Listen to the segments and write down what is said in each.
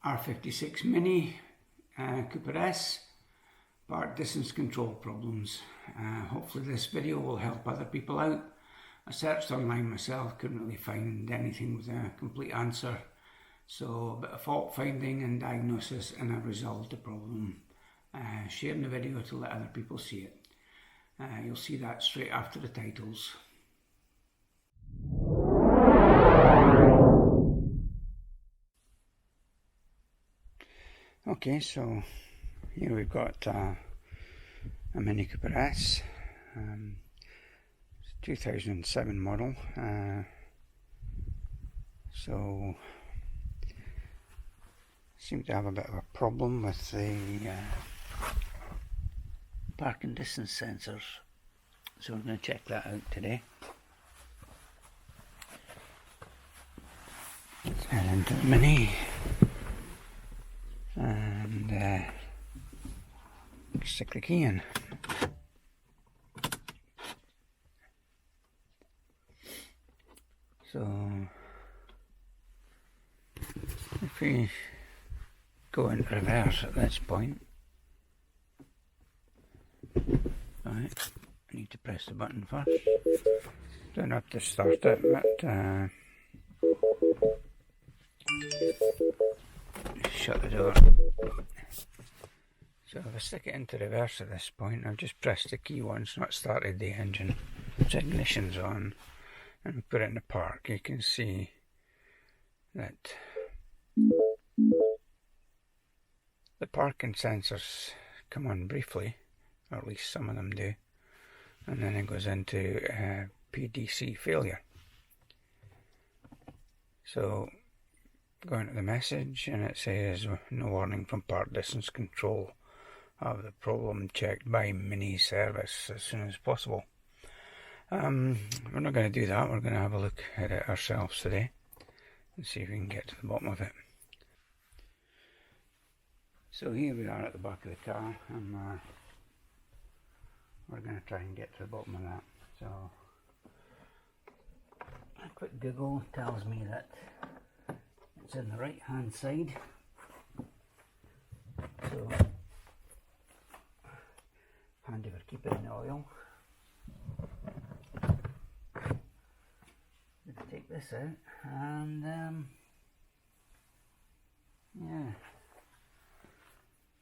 R56 Mini Cooper S part distance control problems. Hopefully this video will help other people out. I searched online myself, couldn't really find anything with a complete answer, so a bit of fault finding and diagnosis, and I've resolved the problem, sharing the video to let other people see it. You'll see that straight after the titles. Okay, so here we've got a Mini Cooper S, 2007 model, so seem to have a bit of a problem with the parking distance sensors, so we're going to check that out today. Let's head into the Mini and stick the key in. So if we go into reverse at this point, right, I need to press the button first. Don't have to start it, but shut the door. So if I stick it into reverse at this point, I've just pressed the key once, not started the engine. Its ignition's on, and we put it in the park. You can see that the parking sensors come on briefly, or at least some of them do, and then it goes into PDC failure. So go into the message and it says no warning from part distance control. Have the problem checked by Mini service as soon as possible. We're not going to do that. We're going to have a look at it ourselves today and see if we can get to the bottom of it. So here we are at the back of the car, and we're going to try and get to the bottom of that. So a quick Google tells me that it's in the right hand side, so handy for keeping the oil. Let's take this out, and yeah,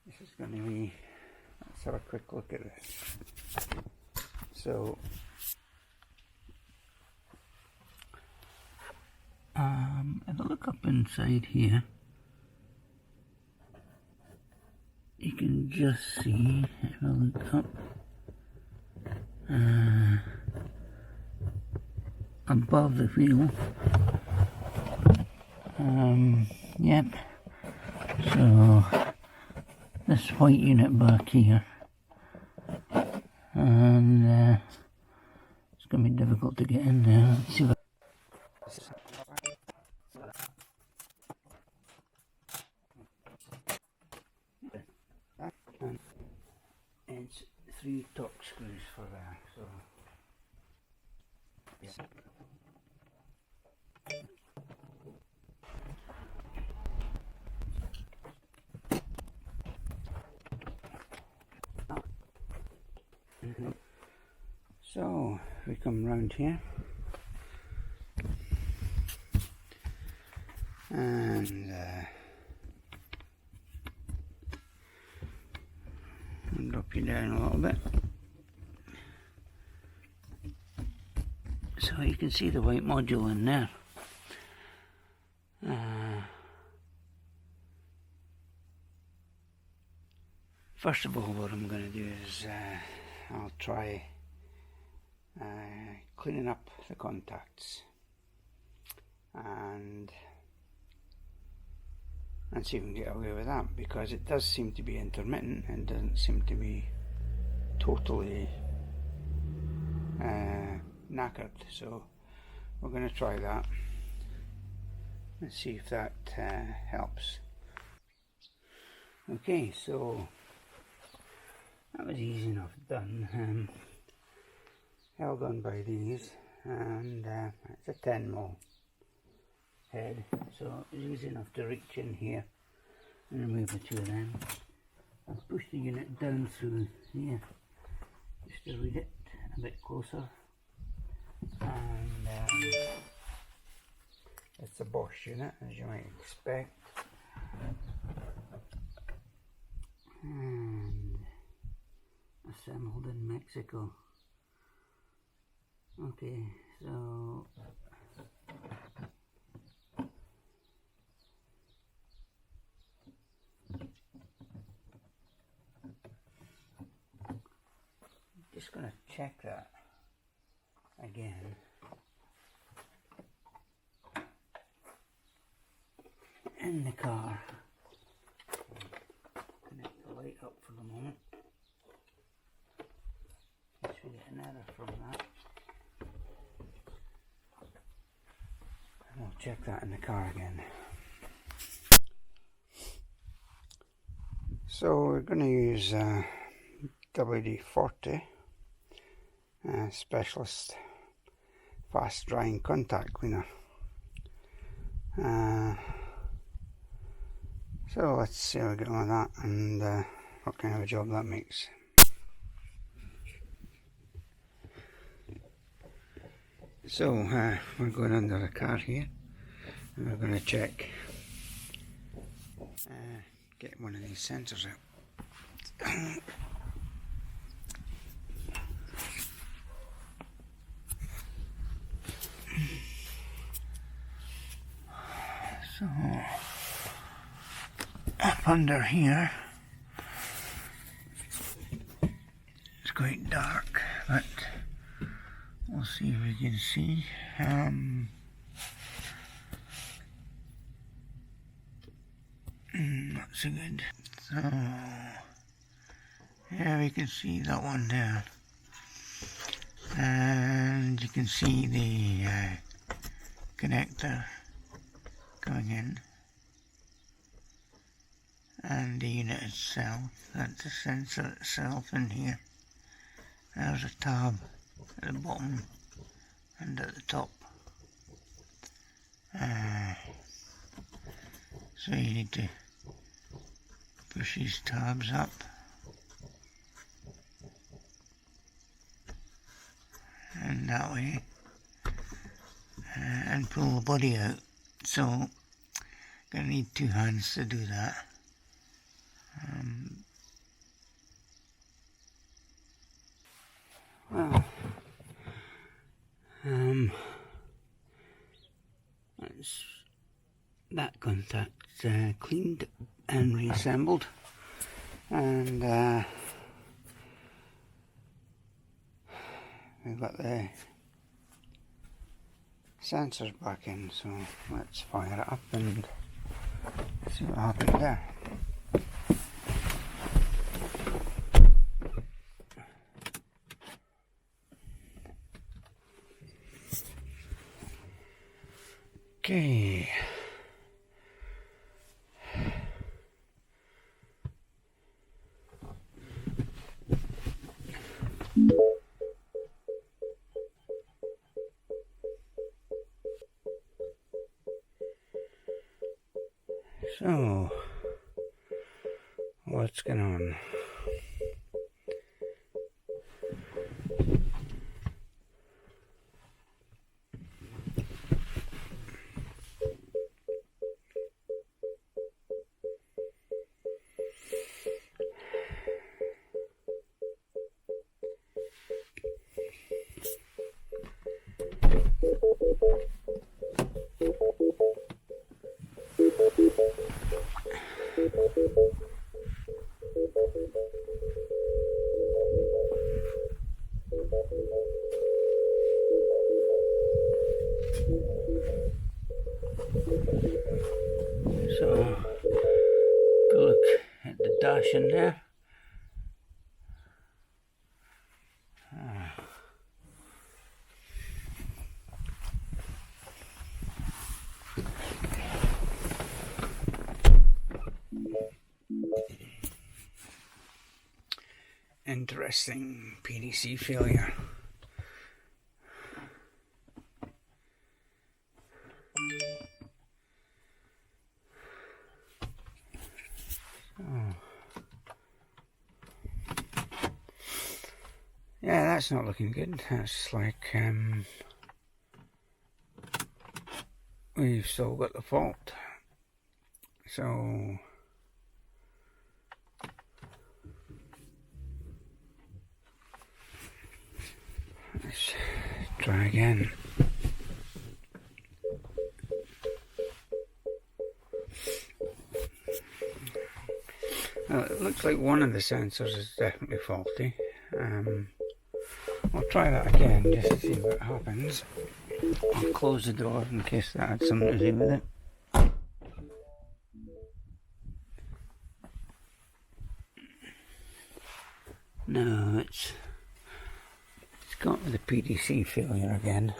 this is going to be, let's have a quick look at this. So if I look up inside here, you can just see, if I look up, above the wheel, yep, so this white unit back here, and it's going to be difficult to get in there. Let's see if it's 3 torque screws for that, so yeah. So we come round here and drop you down a little bit, so you can see the white module in there. First of all, what I'm going to do is I'll try cleaning up the contacts and see if we can get away with that, because it does seem to be intermittent and doesn't seem to be totally knackered. So we're going to try that and see if that helps. Okay, so that was easy enough done. Held on by these, and it's a 10mm head, so it's easy enough to reach in here and remove the two of them. I'll push the unit down through here just to read it a bit closer. And it's a Bosch unit, as you might expect. And assembled in Mexico. Okay, so just going to check that again. In the car. Connect the light up for the moment. Guess we get an error from that. And we'll check that in the car again. So we're going to use WD-40 Specialist Fast Drying Contact Cleaner. So let's see how we get on with that and what kind of a job that makes. So we're going under the car here and we're going to check, get one of these sensors out. So up under here, it's quite dark, but we'll see if we can see. Not so good. So yeah, we can see that one there, and you can see the connector going in, and the unit itself, that's the sensor itself in here. There's a tab at the bottom and at the top. So you need to push these tabs up and that way, and pull the body out. So gonna need two hands to do that. That's that contact's cleaned and reassembled, and we've got the sensors back in, so let's fire it up and see what happens there. Okay. So, what's going on? So, look at the dash in there. Interesting PDC failure. Oh. Yeah, that's not looking good. That's like we've still got the fault. So let's try again. It looks like one of the sensors is definitely faulty. I'll try that again just to see what happens. I'll close the door in case that had something to do with it. No, it's got the PDC failure again.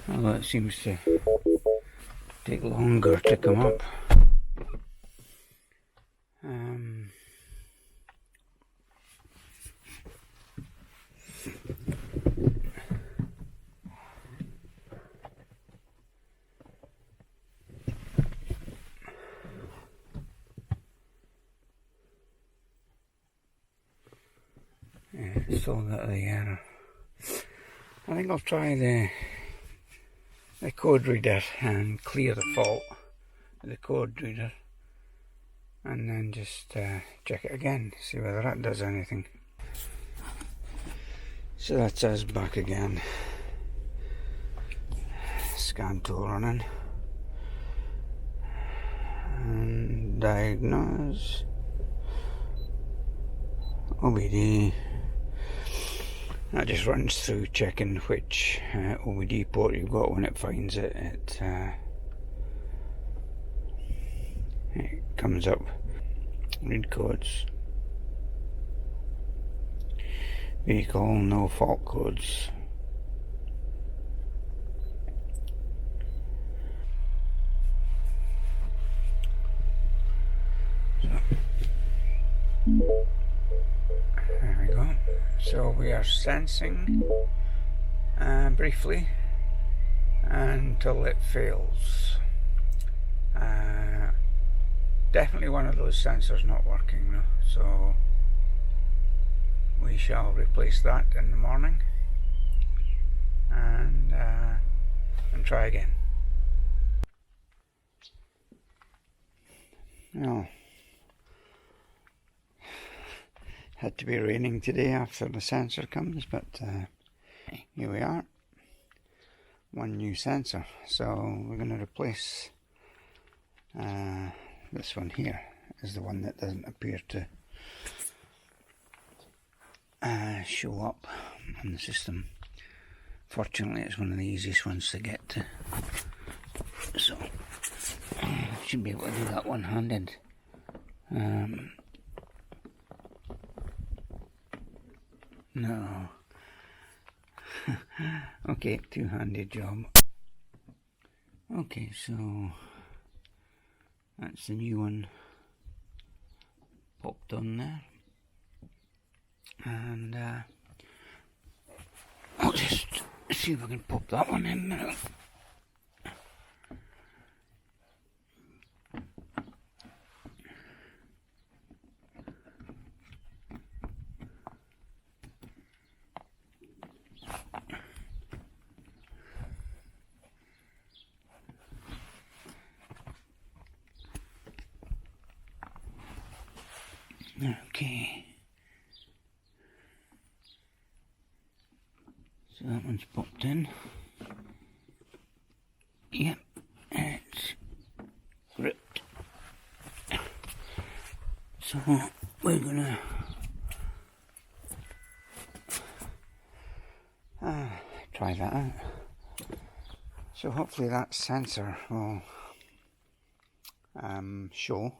Although it seems to take longer to come up. Yeah, still got the error. I think I'll try the code reader and clear the fault with the code reader, and then just check it again, see whether that does anything. So that's us back again. Scan tool running. And diagnose. OBD. That just runs through checking which OBD port you've got. When it finds it, it comes up. Read codes. Vehicle, no fault codes. There we go. So we are sensing briefly until it fails. Definitely one of those sensors not working though, so we shall replace that in the morning and try again. Well, had to be raining today after the sensor comes, but here we are. One new sensor, so we're going to replace this one here is the one that doesn't appear to show up on the system. Fortunately, it's one of the easiest ones to get to, so should be able to do that one-handed. No. Okay, two-handed job. Okay, so that's the new one popped on there, and I'll just see if I can pop that one in now. Okay, so that one's popped in. Yep, it's gripped. So we're gonna try that out. So hopefully that sensor will show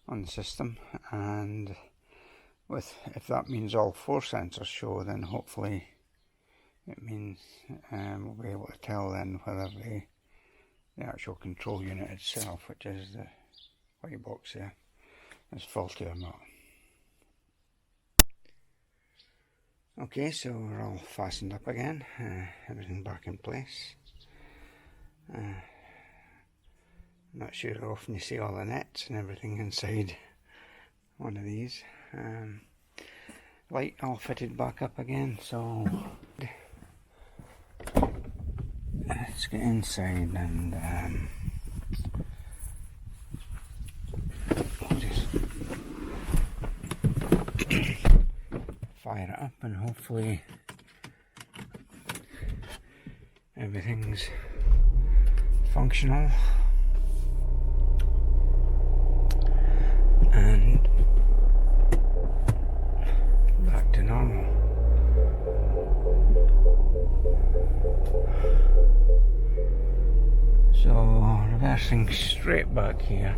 on the system, and if that means all four sensors show, then hopefully it means we'll be able to tell then whether the actual control unit itself, which is the white box there, is faulty or not. Okay, so we're all fastened up again, everything back in place. not sure how often you see all the nets and everything inside one of these. Light all fitted back up again, so let's get inside and we'll just fire it up and hopefully everything's functional and back to normal. So reversing straight back here,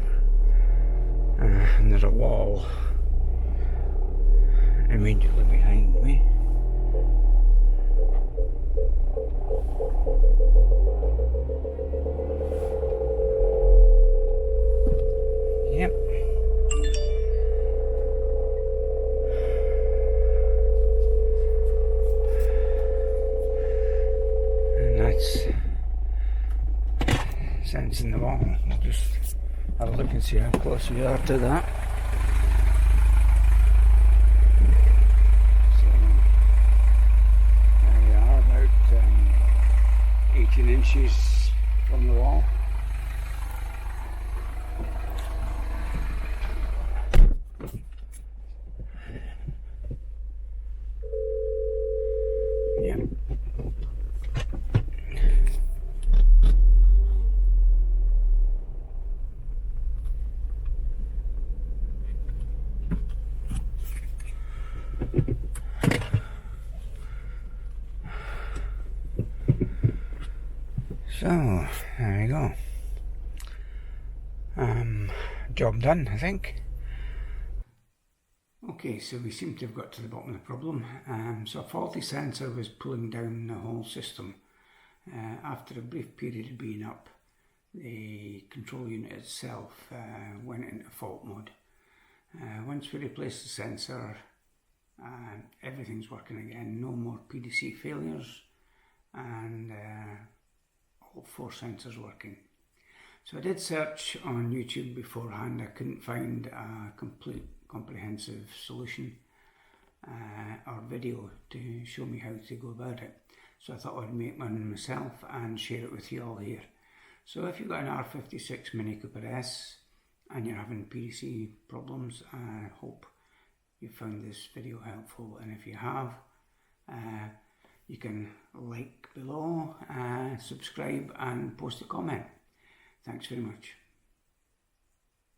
and there's a wall immediately behind me. Yep. And that's sensing the wall. We'll just have a look and see how close we are to that. So there we are, about 18 inches from the wall. Yeah. So there you go. Job done, I think. Okay, so we seem to have got to the bottom of the problem. So a faulty sensor was pulling down the whole system. After a brief period of being up, the control unit itself went into fault mode. Once we replaced the sensor, everything's working again. No more PDC failures, and all 4 sensors working. So I did search on YouTube beforehand. I couldn't find a complete comprehensive solution or video to show me how to go about it. So I thought I'd make one myself and share it with you all here. So if you've got an R56 Mini PDC and you're having PDC problems, I hope you found this video helpful, and if you have, you can like below, subscribe and post a comment. Thanks very much.